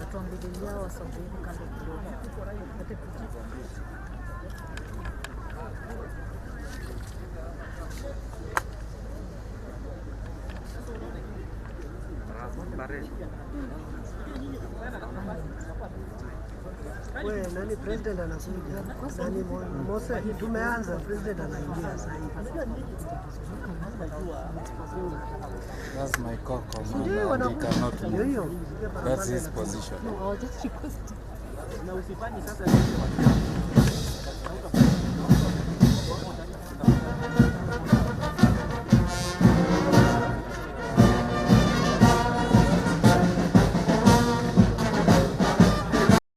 Watuambilia wasogee kando kidogo. Wewe nani president anakuja? Nani Mose tumeanza president anaingia sasa hivi. That's my coco, man. He cannot move. That's his position. No, just request. Na usifanye sasa